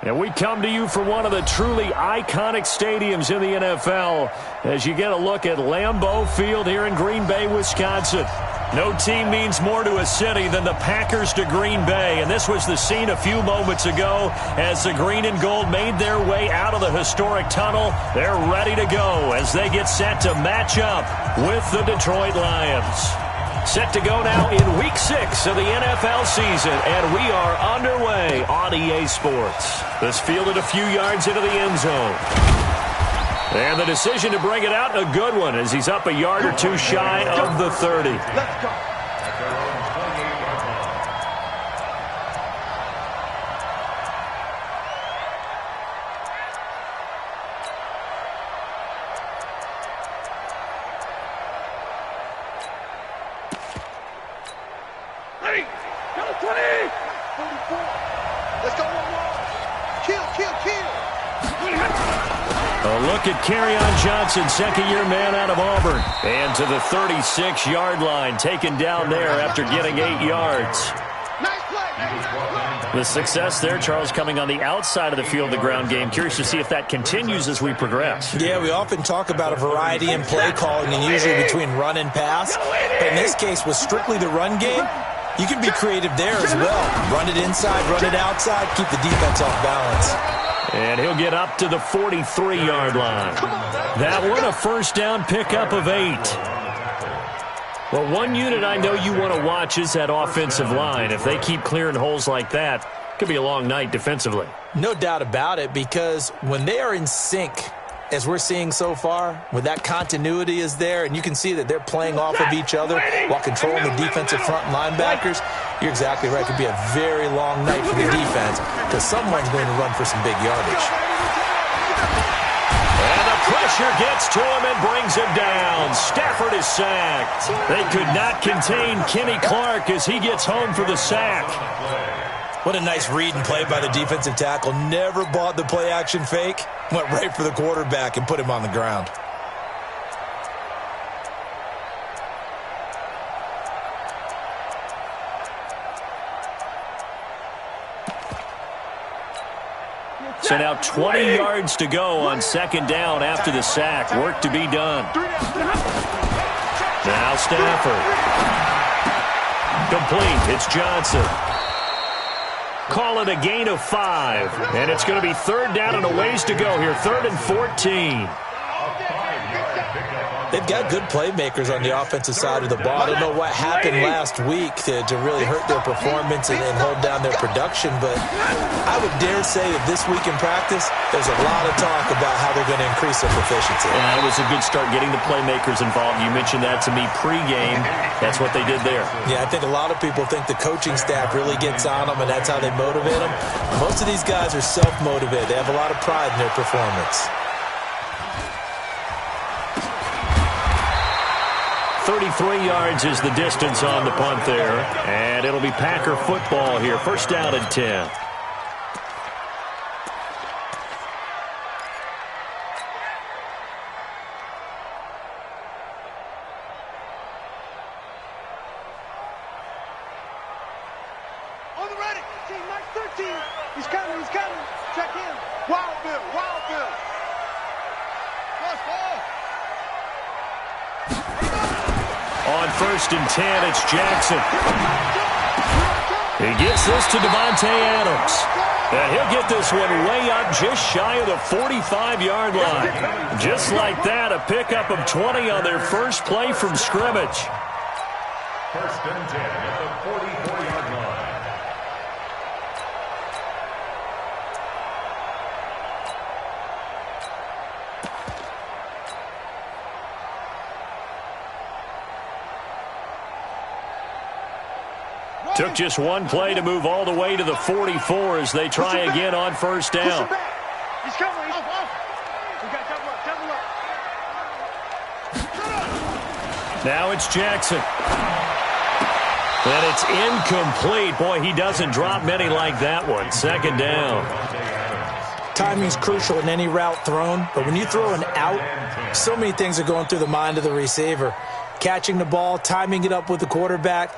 And we come to you from one of the truly iconic stadiums in the NFL as you get a look at Lambeau Field here in Green Bay, Wisconsin. No team means more to a city than the Packers to Green Bay, and this was the scene a few moments ago as the green and gold made their way out of the historic tunnel. They're ready to go as they get set to match up with the Detroit Lions. Set to go now in Week 6 of the NFL season, and we are underway on EA Sports. This fielded a few yards into the end zone. And the decision to bring it out, a good one, as he's up a yard or two shy of the 30. Let's go. Johnson, second-year man out of Auburn. And to the 36-yard line, taken down there after getting 8 yards. The success there, Charles, coming on the outside of the field, the ground game. Curious to see if that continues as we progress. Yeah, we often talk about a variety in play calling and usually between run and pass. But in this case, with strictly the run game, you can be creative there as well. Run it inside, run it outside, keep the defense off balance. And he'll get up to the 43-yard line. That one, a first down pickup of 8. Well, one unit I know you want to watch is that offensive line. If they keep clearing holes like that, it could be a long night defensively. No doubt about it, because when they are in sync, as we're seeing so far, when that continuity is there, and you can see that they're playing off of each other while controlling the defensive front linebackers, you're exactly right. It could be a very long night for the defense because someone's going to run for some big yardage. And the pressure gets to him and brings him down. Stafford is sacked. They could not contain Kenny Clark as he gets home for the sack. What a nice read and play by the defensive tackle. Never bought the play-action fake. Went right for the quarterback and put him on the ground. So now 20 yards to go on second down after the sack. Work to be done. Now Stafford. Complete. It's Johnson. Call it a gain of 5. And it's going to be third down and a ways to go here. 3rd and 14. They've got good playmakers on the offensive side of the ball. I don't know what happened last week to really hurt their performance and hold down their production, but I would dare say that this week in practice, there's a lot of talk about how they're going to increase their proficiency. Yeah, it was a good start getting the playmakers involved. You mentioned that to me pregame. That's what they did there. Yeah, I think a lot of people think the coaching staff really gets on them, and that's how they motivate them. Most of these guys are self-motivated. They have a lot of pride in their performance. 33 yards is the distance on the punt there. And it'll be Packer football here. First down and 10. On the ready. Team Mike 13. He's coming. He's coming. Check in. Wild Bill. Wild Bill. Cross ball. On first and 10, it's Jackson. He gets this to Devontae Adams. And he'll get this one way up just shy of the 45-yard line. Just like that, a pickup of 20 on their first play from scrimmage. First and 10 at the 44-yard line. Took just one play to move all the way to the 44 as they try again on first down. He's coming. He's off. We got double up. Now it's Jackson. And it's incomplete. Boy, he doesn't drop many like that one. Second down. Timing's crucial in any route thrown, but when you throw an out, so many things are going through the mind of the receiver. Catching the ball, timing it up with the quarterback.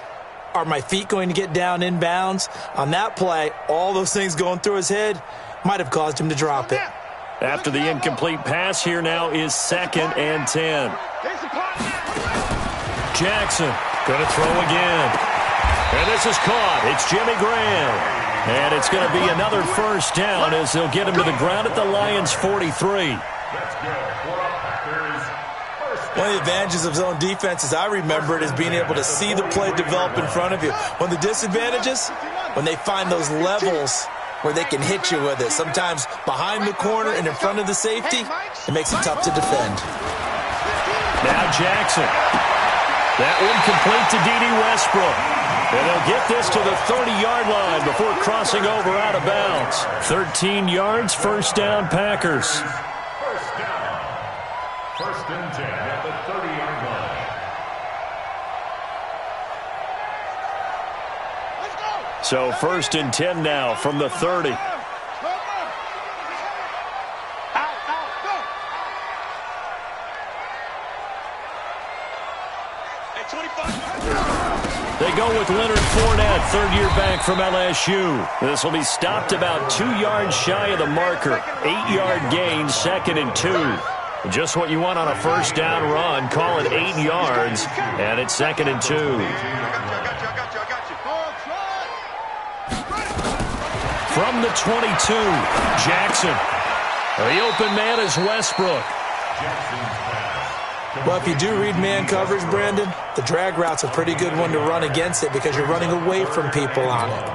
Are my feet going to get down in bounds? On that play, all those things going through his head, might have caused him to drop it. After the incomplete pass, here now is 2nd and 10. Jackson going to throw again. And this is caught. It's Jimmy Graham. And it's going to be another first down as they'll get him to the ground at the Lions' 43. One of the advantages of zone defense, as I remember it, is being able to see the play develop in front of you. One of the disadvantages, when they find those levels where they can hit you with it. Sometimes behind the corner and in front of the safety, it makes it tough to defend. Now Jackson. That one complete to D.D. Westbrook. And they'll get this to the 30-yard line before crossing over out of bounds. 13 yards, first down, Packers. First down. First and 10 at the 30-yard line. So 1st and 10 now from the 30. They go with Leonard Fournette, third-year back from LSU. This will be stopped about 2 yards shy of the marker. 8-yard gain, 2nd and 2. Just what you want on a first down run. Call it 8 yards, and it's 2nd and 2. From the 22, Jackson. The open man is Westbrook. Well, if you do read man coverage, Brandon, the drag route's a pretty good one to run against it because you're running away from people on it.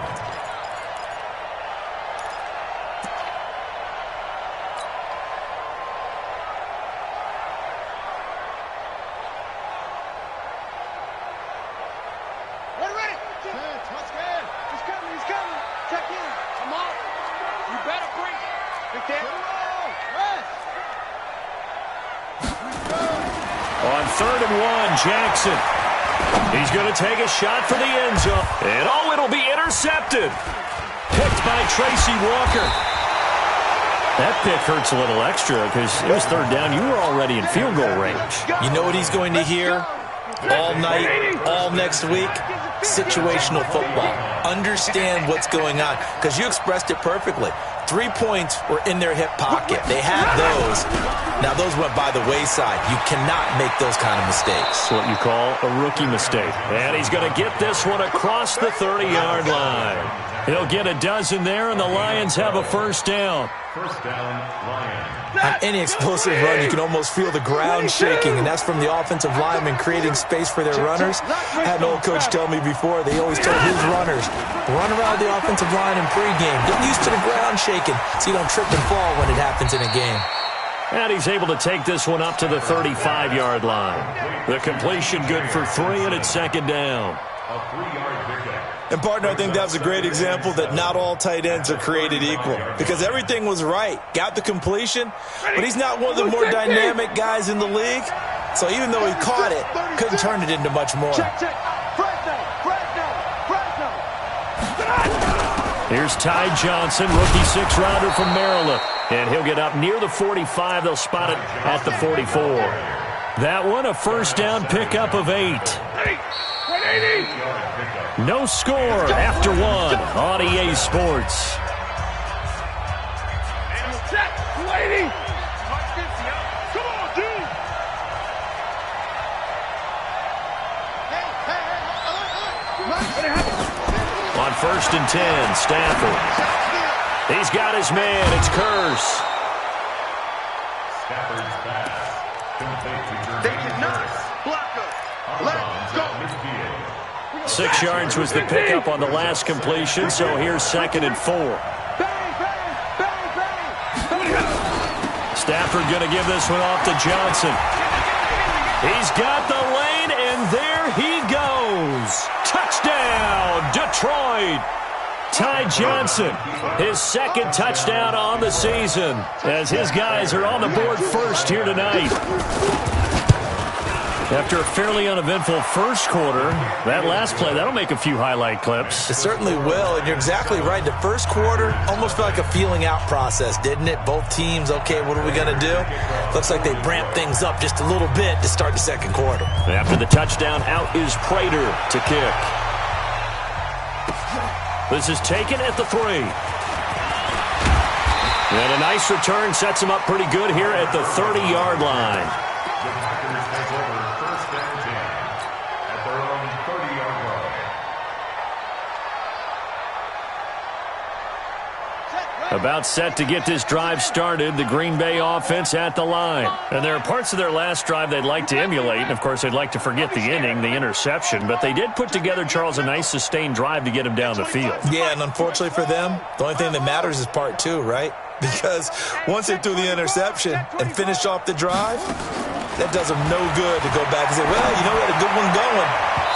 On 3rd and 1, Jackson. He's going to take a shot for the end zone. And oh, it'll be intercepted. Picked by Tracy Walker. That pick hurts a little extra because it was 3rd down. You were already in field goal range. You know what he's going to hear all night, all next week? Situational football. Understand what's going on because you expressed it perfectly. 3 points were in their hip pocket. They had those. Now, those went by the wayside. You cannot make those kind of mistakes. That's what you call a rookie mistake. And he's going to get this one across the 30-yard line. He'll get a dozen there, and the Lions have a first down. First down, Lions. On any explosive run, you can almost feel the ground shaking, and that's from the offensive linemen creating space for their runners. I had an old coach tell me before, they always told his runners, run around the offensive line in pregame. Get used to the ground shaking so you don't trip and fall when it happens in a game. And he's able to take this one up to the 35-yard line. The completion good for 3, and it's 2nd down. A 3-yard pickup. And, partner, I think that was a great example that not all tight ends are created equal because everything was right. Got the completion, but he's not one of the more dynamic guys in the league. So even though he caught it, couldn't turn it into much more. Here's Ty Johnson, rookie 6th-rounder from Maryland. And he'll get up near the 45. They'll spot it at the 44. That one, a first down pickup of 8. No score after 1 on EA Sports. On 1st and 10, Stafford. He's got his man. It's Curse. Stafford's pass. They did not block us. Let's go. 6 yards was the pickup on the last completion, so here's 2nd and 4. Stafford going to give this one off to Johnson. He's got the lane, and there he goes. Touchdown, Detroit. Ty Johnson, his 2nd touchdown on the season, as his guys are on the board first here tonight. After a fairly uneventful first quarter, that last play, that'll make a few highlight clips. It certainly will, and you're exactly right. The first quarter almost felt like a feeling out process, didn't it? Both teams, okay, what are we going to do? Looks like they ramped things up just a little bit to start the second quarter. After the touchdown, out is Prater to kick. This is taken at the 3. And a nice return sets him up pretty good here at the 30-yard line. The Packers take over first and 10 at their own 30-yard line. About set to get this drive started, the Green Bay offense at the line. And there are parts of their last drive they'd like to emulate. And, of course, they'd like to forget the inning, the interception. But they did put together, Charles, a nice sustained drive to get him down the field. Yeah, and unfortunately for them, the only thing that matters is part two, right? Because once they threw the interception and finished off the drive, that does them no good to go back and say, well, you know, we had a good one going.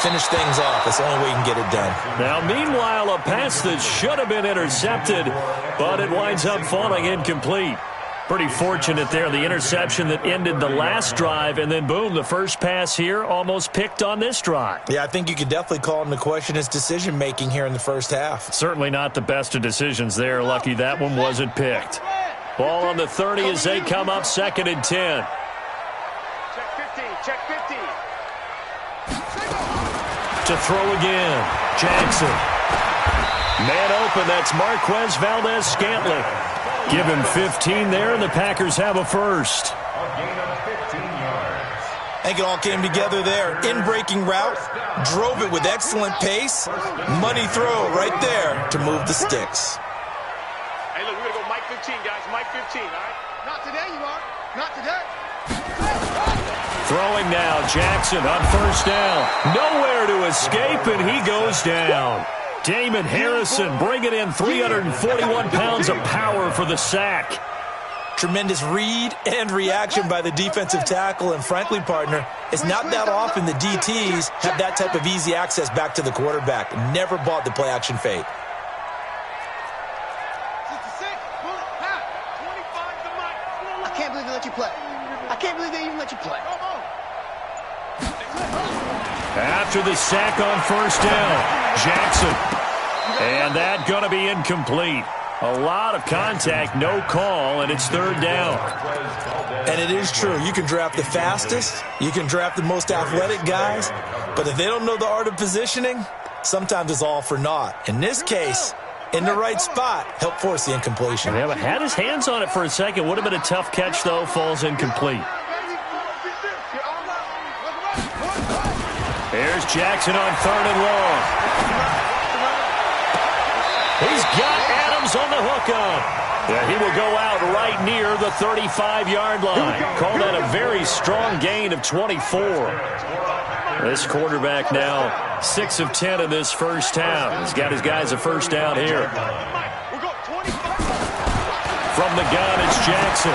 Finish things off. That's the only way you can get it done. Now, meanwhile, a pass that should have been intercepted, but it winds up falling incomplete. Pretty fortunate there, the interception that ended the last drive, and then, boom, the first pass here almost picked on this drive. Yeah, I think you could definitely call into question his decision-making here in the first half. Certainly not the best of decisions there. Lucky that one wasn't picked. Ball on the 30 as they come up 2nd and 10. Check 50. Check 50. To throw again, Jackson. Man open, that's Marquez Valdez-Scantling. Give him 15 there, and the Packers have a first. A gain of 15 yards. I think it all came together there. In-breaking route, drove it with excellent pace. Money throw right there to move the sticks. Hey, look, we're going to go Mike 15, guys. Mike 15, all right? Not today, you are. Not today. Throwing now, Jackson on first down. Nowhere to escape, and he goes down. Damon Harrison bringing in 341 pounds of power for the sack. Tremendous read and reaction by the defensive tackle, and frankly, partner, it's not that often the DTs have that type of easy access back to the quarterback. Never bought the play-action fake. 66, bullet, pass, 25 to Mike. I can't believe they let you play. I can't believe they even let you play. After the sack on first down, Jackson. And that going to be incomplete. A lot of contact, no call, and it's 3rd down. And it is true. You can draft the fastest. You can draft the most athletic guys. But if they don't know the art of positioning, sometimes it's all for naught. In this case, in the right spot, helped force the incompletion. Yeah, but had his hands on it for a second. Would have been a tough catch, though. Falls incomplete. Here's Jackson on 3rd and long. He's got Adams on the hookup. Yeah, he will go out right near the 35-yard line. Call that a very strong gain of 24. This quarterback now 6 of 10 in this first half. He's got his guys a first down here. From the gun, it's Jackson.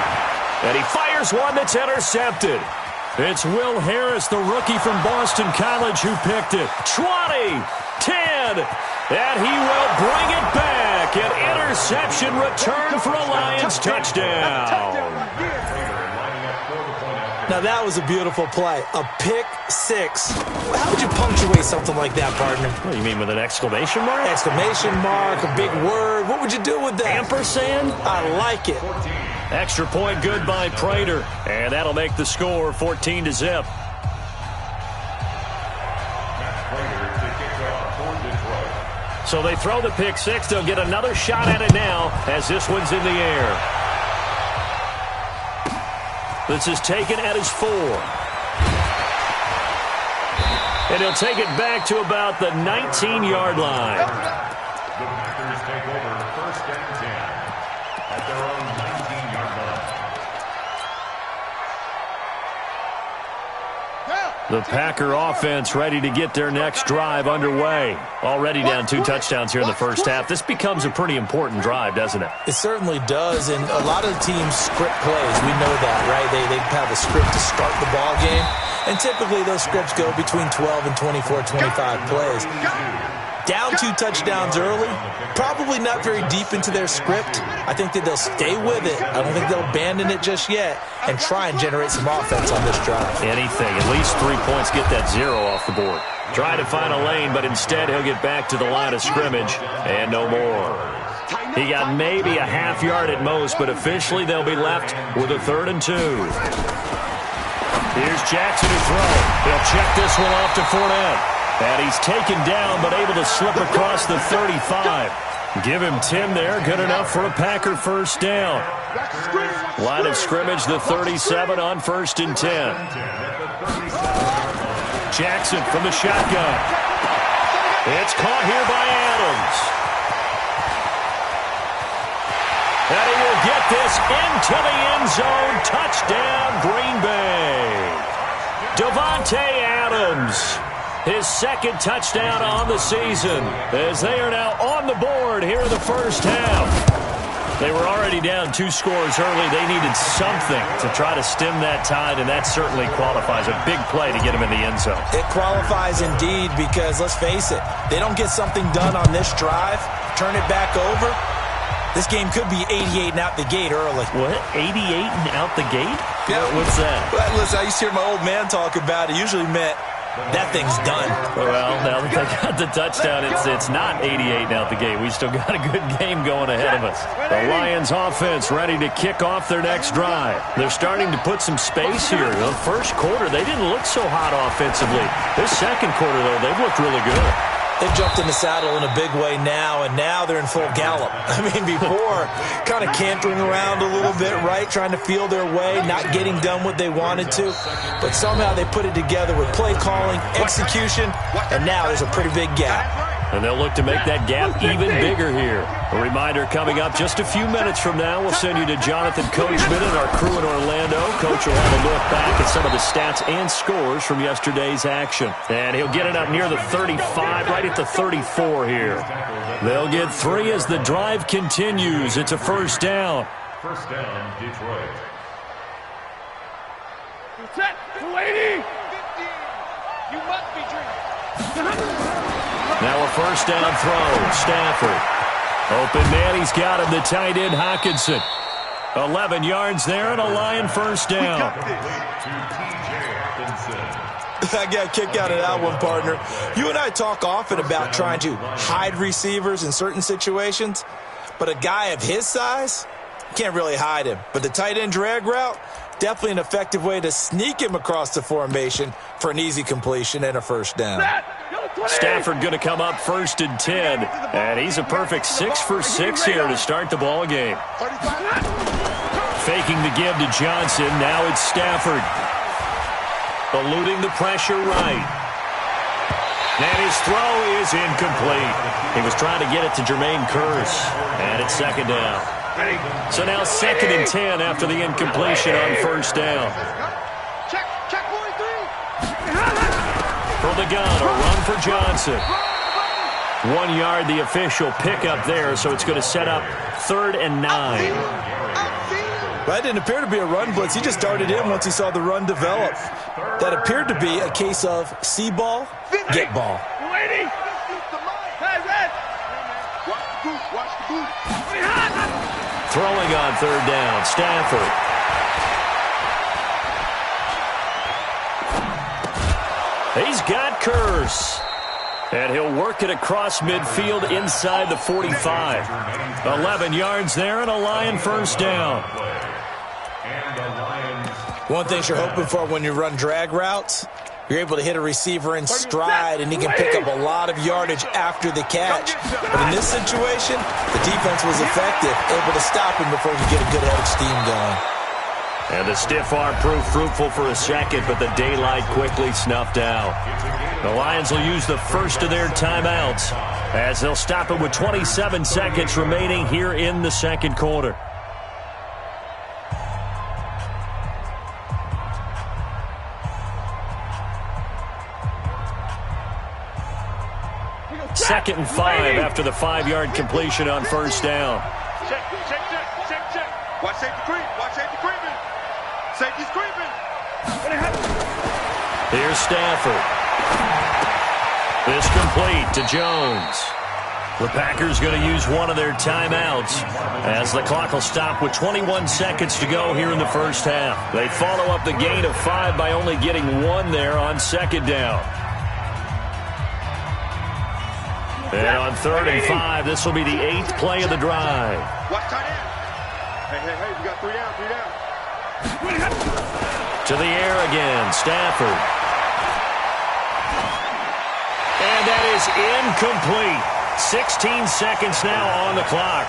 And he fires one that's intercepted. It's Will Harris, the rookie from Boston College, who picked it. 20, 10, and he will bring it back. An interception return for a Lions touchdown. Now, that was a beautiful play. A pick six. How would you punctuate something like that, partner? What do you mean, with an exclamation mark? Exclamation mark, a big word. What would you do with that? Ampersand? I like it. Extra point good by Prater. And that'll make the score 14-0. So they throw the pick six. They'll get another shot at it now as this one's in the air. This is taken at his 4. And he'll take it back to about the 19-yard line. The Packers take over first and 10 at their own 19-yard line. The Packer offense ready to get their next drive underway. Already down 2 touchdowns here in the first half. This becomes a pretty important drive, doesn't it? It certainly does, and a lot of teams script plays. We know that, right? They have a script to start the ball game, and typically those scripts go between 12 and 24, 25 plays. Down 2 touchdowns early, probably not very deep into their script. I think that they'll stay with it. I don't think they'll abandon it just yet and try and generate some offense on this drive. Anything, at least 3 points, get that 0 off the board. Try to find a lane, but instead he'll get back to the line of scrimmage and no more. He got maybe a half yard at most, but officially they'll be left with a 3rd and 2. Here's Jackson to throw. He'll check this one off to Fournette. And he's taken down but able to slip across the 35. Give him 10 there. Good enough for a Packer first down. Line of scrimmage, the 37 on 1st and 10. Jackson from the shotgun. It's caught here by Adams. And he will get this into the end zone. Touchdown, Green Bay. Davante Adams, his second touchdown on the season, as they are now on the board here in the first half. They were already down 2 scores early. They needed something to try to stem that tide, and that certainly qualifies. A big play to get them in the end zone. It qualifies indeed because, let's face it, they don't get something done on this drive, turn it back over, this game could be 88 and out the gate early. What? 88 and out the gate? Yeah. What's that? Well, listen, I used to hear my old man talk about it. Usually meant that thing's done. Well, now that they got the touchdown, it's not 88 and out the gate. We still got a good game going ahead of us. The Lions offense ready to kick off their next drive. They're starting to put some space here. The first quarter, they didn't look so hot offensively. This second quarter, though, they've looked really good. They've jumped in the saddle in a big way now, and now they're in full gallop. I mean, before, kind of cantering around a little bit, right, trying to feel their way, not getting done what they wanted to. But somehow they put it together with play calling, execution, and now there's a pretty big gap. And they'll look to make that gap even bigger here. A reminder coming up just a few minutes from now. We'll send you to Jonathan Coachman and our crew in Orlando. Coach will have a look back at some of the stats and scores from yesterday's action. And he'll get it up near the 35, right at the 34 here. They'll get 3 as the drive continues. It's a first down. First down, Detroit. Set, 280. You must be dreaming. Now a first down throw. Stafford. Open man, he's got him. The tight end, Hockenson. 11 yards there and a Lion first down. I got a kick out of that one, partner. You and I talk often about trying to hide receivers in certain situations, but a guy of his size, can't really hide him. But the tight end drag route, definitely an effective way to sneak him across the formation for an easy completion and a first down. Stafford going to come up 1st and 10, and he's a perfect 6 for 6 here to start the ball game. Faking the give to Johnson. Now it's Stafford. Eluding the pressure right. And his throw is incomplete. He was trying to get it to Jermaine Kearse, and it's second down. So now 2nd and 10 after the incompletion on first down. Check 43. From the gun, a run for Johnson. 1 yard, the official pickup there, so it's going to set up 3rd and 9. That didn't appear to be a run blitz. He just started in once he saw the run develop. That appeared to be a case of see ball, get ball. Hey, Red. Watch the boot. Throwing on 3rd down, Stafford. He's got Kearse. And he'll work it across midfield inside the 45. 11 yards there and a Lion first down. One thing you're hoping for when you run drag routes, you're able to hit a receiver in stride, and he can pick up a lot of yardage after the catch. But in this situation, the defense was effective, able to stop him before he could get a good head of steam going. And the stiff arm proved fruitful for a second, but the daylight quickly snuffed out. The Lions will use the first of their timeouts as they'll stop it with 27 seconds remaining here in the second quarter. Second and 5 after the 5-yard completion on first down. Check. Watch safety creeping. Safety's creeping. Here's Stafford. This complete to Jones. The Packers going to use one of their timeouts as the clock will stop with 21 seconds to go here in the first half. They follow up the gain of 5 by only getting 1 there on second down. And on 3rd and 5, this will be the 8th play of the drive. Watch tight end. Hey, we got 3 down. To the air again, Stafford. And that is incomplete. 16 seconds now on the clock.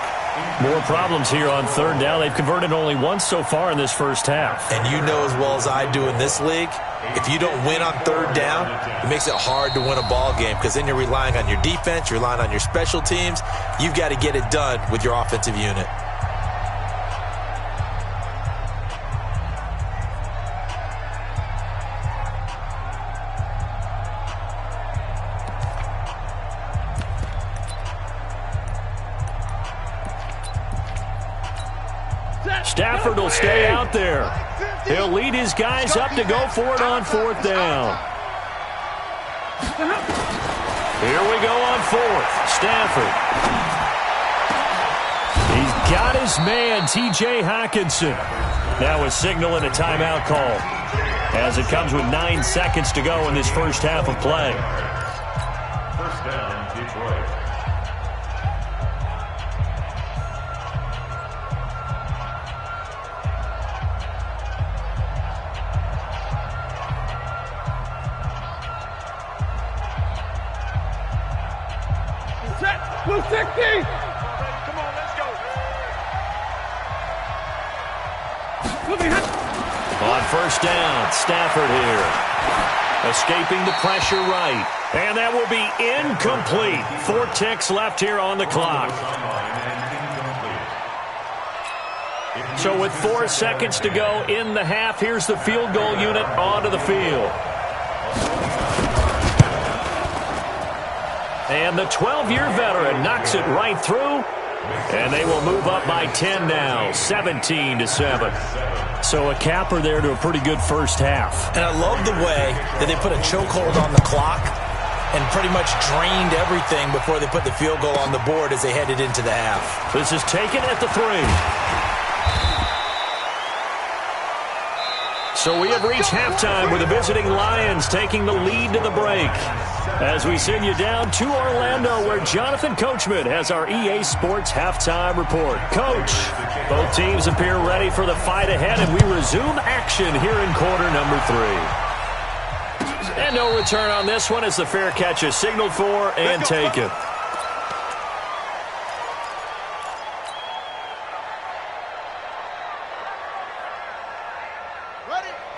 More problems here on third down. They've converted only once so far in this first half. And you know as well as I do in this league, if you don't win on third down, it makes it hard to win a ball game because then you're relying on your defense, you're relying on your special teams. You've got to get it done with your offensive unit. Stafford will stay out there. He'll lead his guys up to go for it on fourth down. Here we go on fourth. Stafford. He's got his man, T.J. Hockenson. Now a signal and a timeout call as it comes with 9 seconds to go in this first half of play. First down, Detroit. Blue 60! Come on, let's go. On first down, Stafford here. Escaping the pressure right. And that will be incomplete. 4 ticks left here on the clock. So with 4 seconds to go in the half, here's the field goal unit onto the field. And the 12-year veteran knocks it right through. And they will move up by 10 now, 17-7. So a capper there to a pretty good first half. And I love the way that they put a chokehold on the clock and pretty much drained everything before they put the field goal on the board as they headed into the half. This is taken at the 3. So we have reached halftime with the visiting Lions taking the lead to the break. As we send you down to Orlando where Jonathan Coachman has our EA Sports halftime report. Coach, both teams appear ready for the fight ahead, and we resume action here in quarter number 3. And no return on this one as the fair catch is signaled for and taken.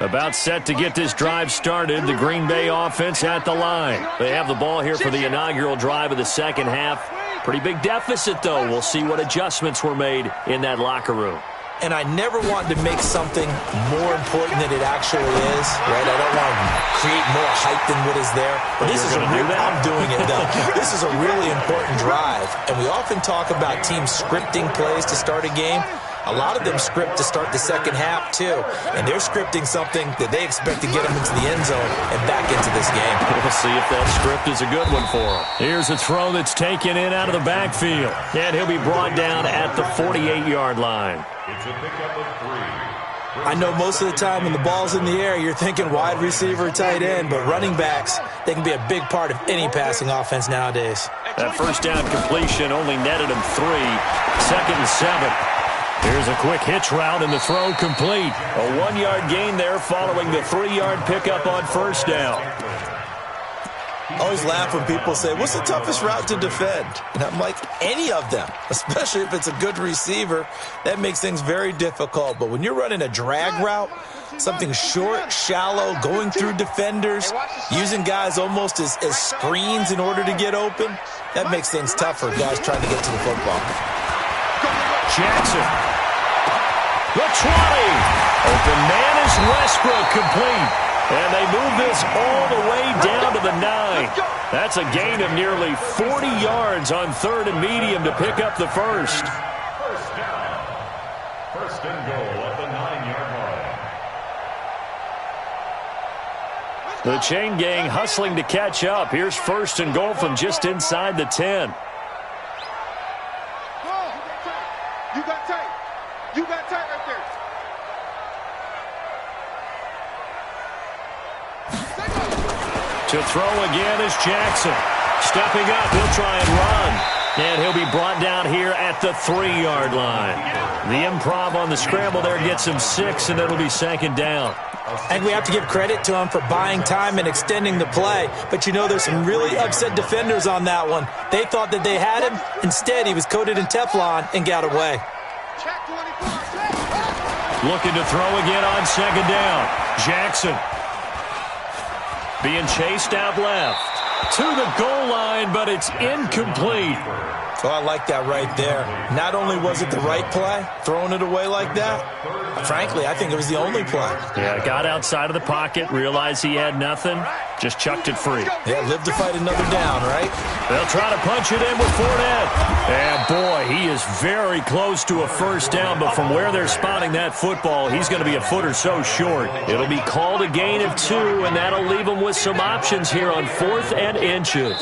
About set to get this drive started, the Green Bay offense at the line. They have the ball here for the inaugural drive of the second half. Pretty big deficit, though. We'll see what adjustments were made in that locker room. And I never want to make something more important than it actually is, right? I don't want to create more hype than what is there. But this is I'm doing it, though. This is a really important drive. And we often talk about teams scripting plays to start a game. A lot of them script to start the second half, too. And they're scripting something that they expect to get them into the end zone and back into this game. We'll see if that script is a good one for them. Here's a throw that's taken in out of the backfield. And he'll be brought down at the 48-yard line. It's a pickup of 3. I know most of the time when the ball's in the air, you're thinking wide receiver, tight end, but running backs, they can be a big part of any passing offense nowadays. That first down completion only netted him 3. 2nd and 7. Here's a quick hitch route and the throw complete. A 1-yard gain there following the 3-yard pickup on first down. I always laugh when people say, what's the toughest route to defend? And I'm like, any of them, especially if it's a good receiver. That makes things very difficult. But when you're running a drag route, something short, shallow, going through defenders, using guys almost as screens in order to get open, that makes things tough for guys trying to get to the football. Jackson. The 20. Open man is Westbrook, complete. And they move this all the way down to the 9. That's a gain of nearly 40 yards on 3rd and medium to pick up the first. First down. First and goal at the 9-yard line. The chain gang hustling to catch up. Here's first and goal from just inside the 10. You got tight. You got tight right there. To throw again is Jackson. Stepping up, he'll try and run. And he'll be brought down here at the 3-yard line. The improv on the scramble there gets him 6, and it'll be 2nd down. And we have to give credit to him for buying time and extending the play. But, you know, there's some really upset defenders on that one. They thought that they had him. Instead, he was coated in Teflon and got away. Looking to throw again on 2nd down. Jackson being chased out left to the goal line, but it's incomplete. Oh, I like that right there. Not only was it the right play, throwing it away like that, frankly, I think it was the only play. Yeah, got outside of the pocket, realized he had nothing, just chucked it free. Yeah, live to fight another down, right? They'll try to punch it in with Fournette. And, boy, he is very close to a 1st down, but from where they're spotting that football, he's going to be a foot or so short. It'll be called a gain of 2, and that'll leave them with some options here on 4th and inches.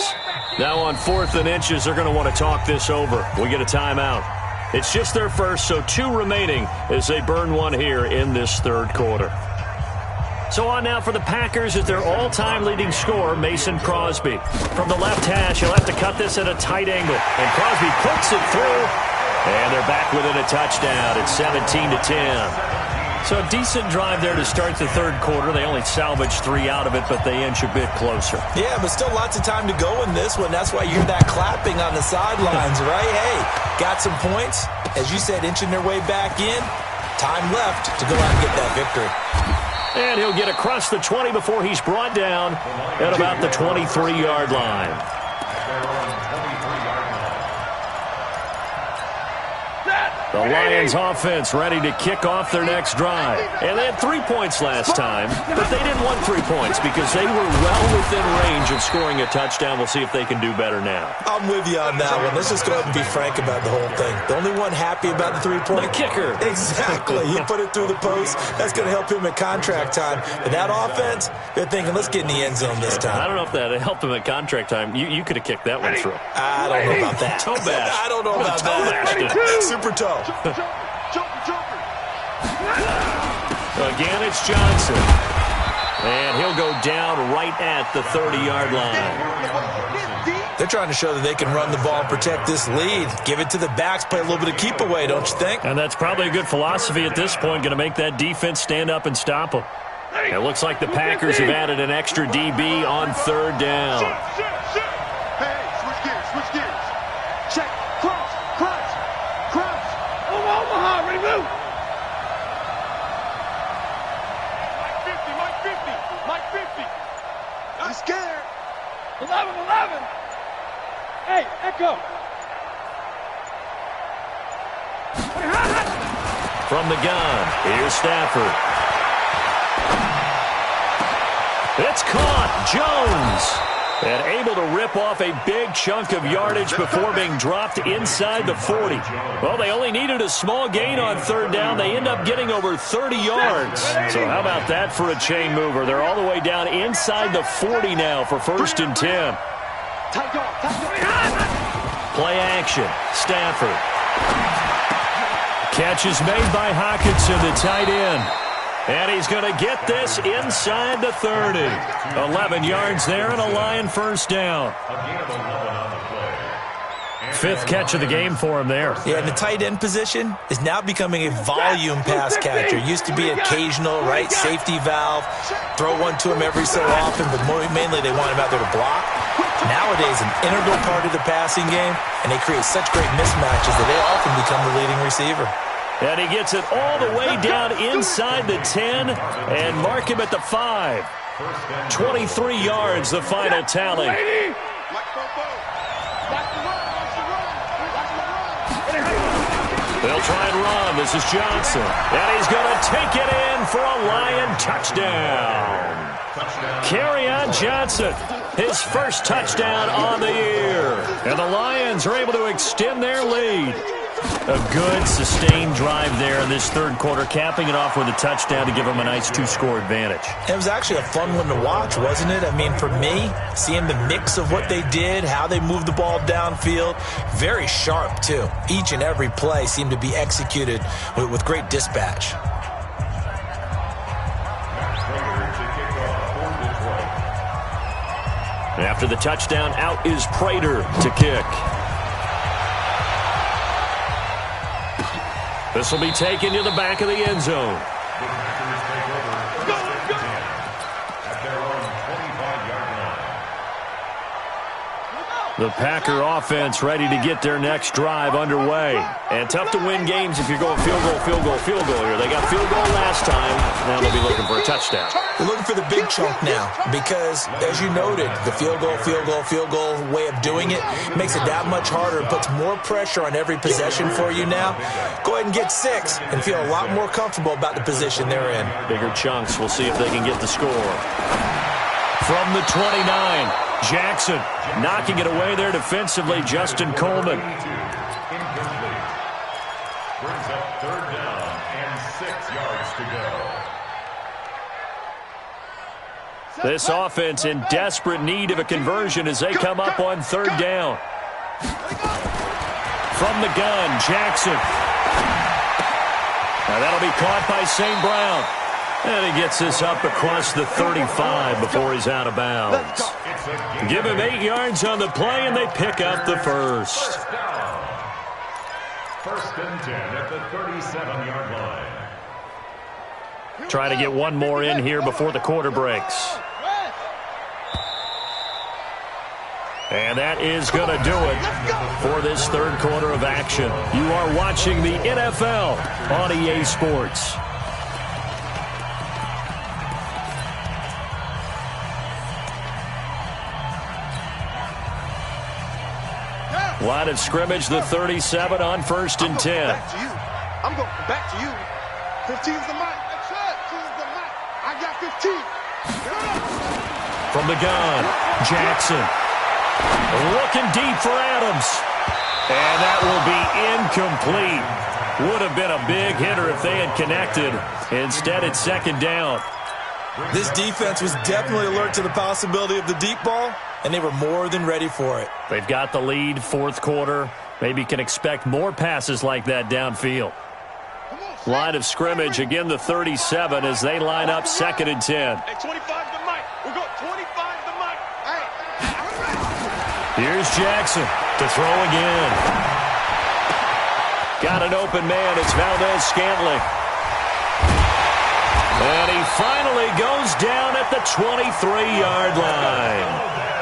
Now on 4th and inches, they're going to want to talk this over. We get a timeout. It's just their first, so 2 remaining as they burn one here in this 3rd quarter. So on now for the Packers at their all-time leading scorer, Mason Crosby. From the left hash, he'll have to cut this at a tight angle. And Crosby puts it through. And they're back within a touchdown. It's 17-10. So a decent drive there to start the 3rd quarter. They only salvaged 3 out of it, but they inch a bit closer. Yeah, but still lots of time to go in this one. That's why you hear that clapping on the sidelines, right? Hey, got some points. As you said, inching their way back in. Time left to go out and get that victory. And he'll get across the 20 before he's brought down at about the 23-yard line. The Lions offense ready to kick off their next drive. And they had 3 points last time, but they didn't want 3 points because they were well within range of scoring a touchdown. We'll see if they can do better now. I'm with you on that one. Let's just go ahead and be frank about the whole thing. The only one happy about the 3-point. The kicker. Exactly. He put it through the post. That's going to help him at contract time. But that offense, they're thinking, let's get in the end zone this time. I don't know if that helped him at contract time. You could have kicked that one through. I don't know about that. Toe bash. I don't know about that. Super toe. Again, it's Johnson. And he'll go down right at the 30-yard line. They're trying to show that they can run the ball and protect this lead. Give it to the backs, play a little bit of keep away, don't you think? And that's probably a good philosophy at this point, going to make that defense stand up and stop them. It looks like the Packers have added an extra DB on 3rd down. Hey, switch gears. Check, cross. Omaha, ready, move. Mike 50. I'm scared. 11. Hey, Echo. From the gun, here's Stafford. It's caught. Jones. And able to rip off a big chunk of yardage before being dropped inside the 40. Well, they only needed a small gain on 3rd down. They end up getting over 30 yards. So how about that for a chain mover? They're all the way down inside the 40 now for 1st and 10. Play action. Stafford. Catch is made by Hockenson, the tight end. And he's going to get this inside the 30. 11 yards there and a Lion 1st down. 5th catch of the game for him there. Yeah, and the tight end position is now becoming a volume pass catcher. Used to be occasional, right, safety valve. Throw one to him every so often, but mainly they want him out there to block. Nowadays, an integral part of the passing game, and they create such great mismatches that they often become the leading receiver. And he gets it all the way down inside the 10 and mark him at the 5. 23 yards, the final tally. They'll try and run. This is Johnson. And he's going to take it in for a Lion touchdown. Kerryon Johnson, his first touchdown on the year. And the Lions are able to extend their lead. A good, sustained drive there in this 3rd quarter, capping it off with a touchdown to give them a nice 2-score advantage. It was actually a fun one to watch, wasn't it? I mean, for me, seeing the mix of what they did, how they moved the ball downfield, very sharp, too. Each and every play seemed to be executed with great dispatch. After the touchdown, out is Prater to kick. This will be taken to the back of the end zone. The Packers take over first and 10 at their own 25-yard line. The Packer offense ready to get their next drive underway. And tough to win games if you're going field goal here. They got field goal last time. Now they'll be looking for a touchdown. They're looking for the big chunk now because, as you noted, the field goal way of doing it makes it that much harder, puts more pressure on every possession for you now. Go ahead and get 6 and feel a lot more comfortable about the position they're in. Bigger chunks. We'll see if they can get the score. From the 29, Jackson knocking it away there defensively, Justin Coleman. Incomplete. Brings up third down and 6 yards to go. This offense in desperate need of a conversion as they come up on third down. From the gun, Jackson. Now that'll be caught by St. Brown. And he gets this up across the 35 before he's out of bounds. Give him 8 yards on the play, and they pick up the first. First and 10 at the 37-yard line. Try to get one more in here before the quarter breaks. And that is going to do it for this third quarter of action. You are watching the NFL on EA Sports. Line of scrimmage, the 37 on first and 10. I'm going back to you. 15's the mic. 15's the mic. I got 15. From the gun, Jackson. Looking deep for Adams. And that will be incomplete. Would have been a big hitter if they had connected. Instead, it's second down. This defense was definitely alert to the possibility of the deep ball, and they were more than ready for it. They've got the lead, fourth quarter. Maybe can expect more passes like that downfield. Line of scrimmage, again the 37 as they line up second and 10. Hey, 25 the mic. We'll go 25 the mic. Hey. Here's Jackson to throw again. Got an open man. It's Valdez-Scantling. And he finally goes down at the 23-yard line.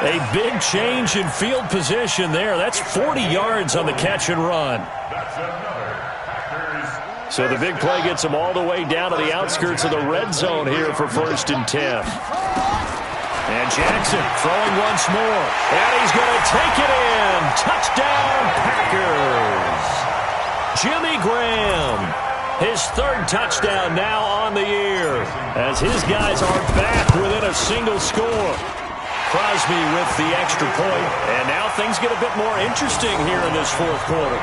A big change in field position there. That's 40 yards on the catch and run. So the big play gets them all the way down to the outskirts of the red zone here for first and 10. And Jackson throwing once more. And he's going to take it in. Touchdown, Packers. Jimmy Graham. His third touchdown now on the year as his guys are back within a single score. Crosby with the extra point, and now things get a bit more interesting here in this fourth quarter.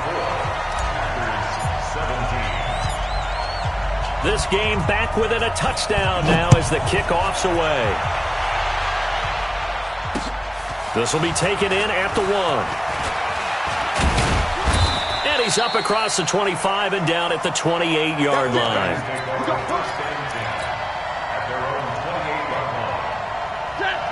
This game back within a touchdown now as the kickoff's away. This will be taken in at the 1. And he's up across the 25 and down at the 28-yard line.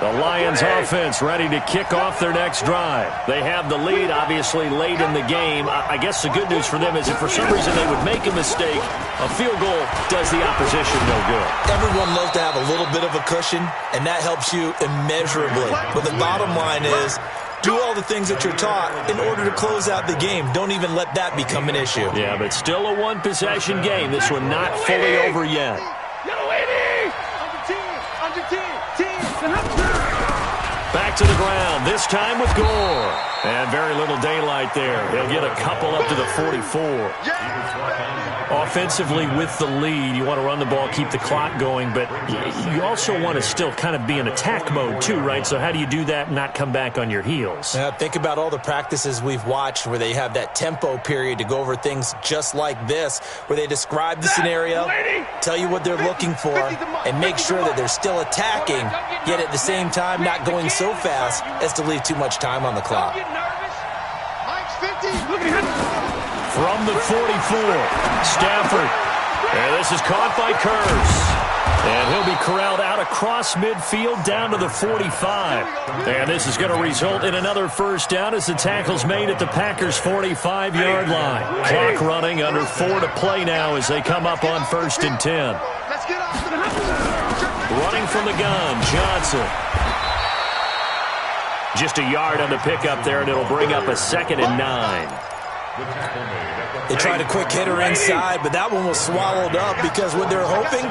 The Lions offense ready to kick off their next drive. They have the lead, obviously, late in the game. I guess the good news for them is if for some reason they would make a mistake, a field goal does the opposition no good. Everyone loves to have a little bit of a cushion, and that helps you immeasurably. But the bottom line is, do all the things that you're taught in order to close out the game. Don't even let that become an issue. Yeah, but still a one-possession game. This one not fully over yet. Back to the ground, this time with Gore. And very little daylight there. He'll get a couple up to the 44. Offensively with the lead, you want to run the ball, keep the clock going, but you also want to still kind of be in attack mode too, right? So how do you do that and not come back on your heels? Think about all the practices we've watched where they have that tempo period to go over things just like this, where they describe the scenario, tell you what they're looking for, and make sure that they're still attacking, yet at the same time not going so fast as to leave too much time on the clock. From the 44, Stafford. And this is caught by Kurz. And he'll be corralled out across midfield down to the 45. And this is going to result in another first down as the tackle's made at the Packers' 45-yard line. Clock running, under 4 to play now as they come up on 1st and 10. Running from the gun, Johnson. Just a yard on the pickup there, and it'll bring up a 2nd and 9. They tried a quick hitter inside, but that one was swallowed up because what they're hoping,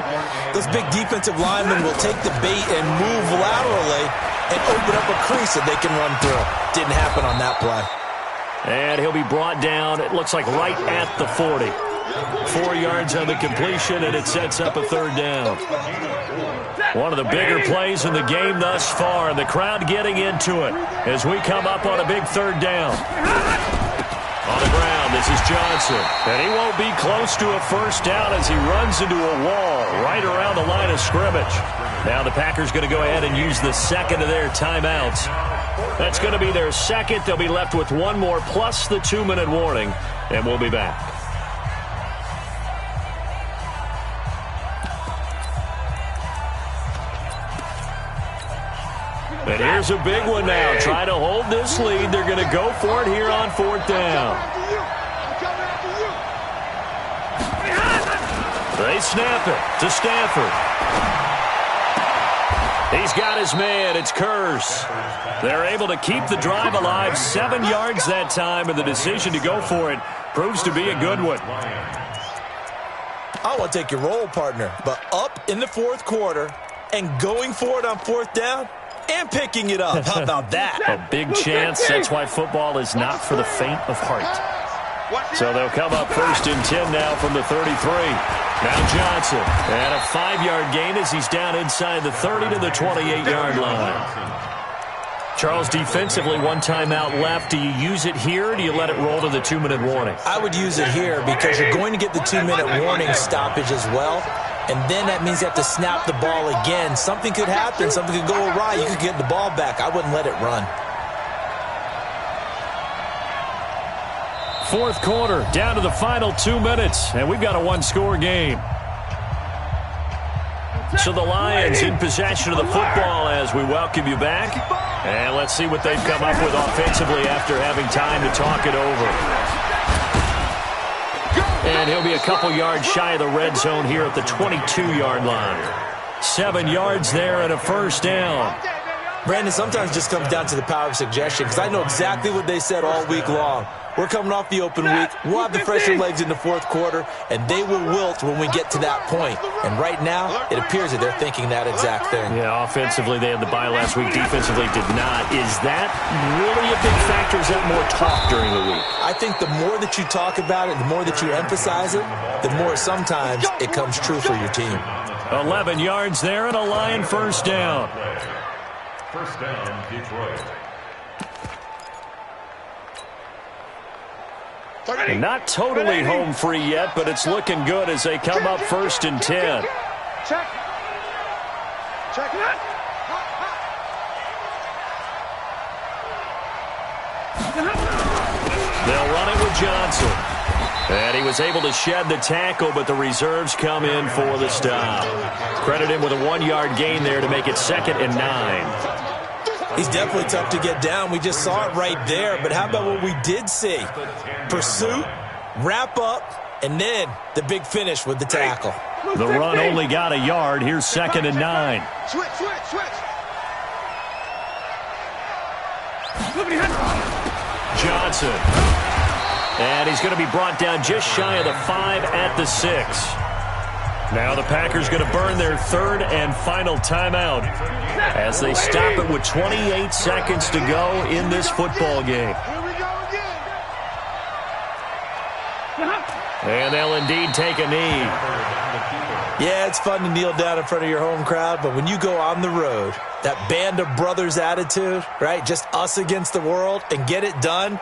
those big defensive linemen will take the bait and move laterally and open up a crease that they can run through. Didn't happen on that play. And he'll be brought down, it looks like right at the 40. 4 yards on the completion, and it sets up a 3rd down. One of the bigger plays in the game thus far, and the crowd getting into it as we come up on a big 3rd down. On the ground, this is Johnson. And he won't be close to a first down as he runs into a wall right around the line of scrimmage. Now the Packers going to go ahead and use the 2nd of their timeouts. That's going to be their 2nd. They'll be left with 1 more plus the 2-minute warning, and we'll be back. And here's a big one now. Trying to hold this lead. They're going to go for it here on 4th down. They snap it to Stafford. He's got his man. It's Kurz. They're able to keep the drive alive. 7 yards that time, and the decision to go for it proves to be a good one. I want to take your role, partner, but up in the 4th quarter and going for it on 4th down, and picking it up. How about that? A big chance. That's why football is not for the faint of heart. So they'll come up 1st and 10 now from the 33. Now Johnson. And a 5-yard gain as he's down inside the 30 to the 28-yard line. Charles, defensively, 1 timeout left. Do you use it here, or do you let it roll to the 2-minute warning? I would use it here because you're going to get the 2-minute warning stoppage as well. And then that means you have to snap the ball again. Something could happen. Something could go awry. You could get the ball back. I wouldn't let it run. 4th quarter, down to the final 2 minutes, and we've got a 1-score game. So the Lions in possession of the football as we welcome you back. And let's see what they've come up with offensively after having time to talk it over. And he'll be a couple yards shy of the red zone here at the 22-yard line. 7 yards there and a first down. Brandon, sometimes it just comes down to the power of suggestion because I know exactly what they said all week long. We're coming off the open week. We'll have the fresher legs in the 4th quarter, and they will wilt when we get to that point. And right now, it appears that they're thinking that exact thing. Yeah, offensively, they had the bye last week. Defensively, did not. Is that really a big factor? Is that more talk during the week? I think the more that you talk about it, the more that you emphasize it, the more sometimes it comes true for your team. 11 yards there and a Lion first down. First down, Detroit. Not totally home free yet, but it's looking good as they come up 1st and 10. Check. Check it. They'll run it with Johnson. And he was able to shed the tackle, but the reserves come in for the stop. Credit him with a 1-yard gain there to make it 2nd and 9. He's definitely tough to get down. We just saw it right there. But how about what we did see? Pursuit, wrap up, and then the big finish with the tackle. The run only got a yard. Here's 2nd and 9. Switch. Johnson. And he's going to be brought down just shy of the 5 at the 6. Now the Packers going to burn their 3rd and final timeout as they stop it with 28 seconds to go in this football game. Here we go again. And they'll indeed take a knee. Yeah, it's fun to kneel down in front of your home crowd, but when you go on the road, that band of brothers attitude, right, just us against the world and get it done,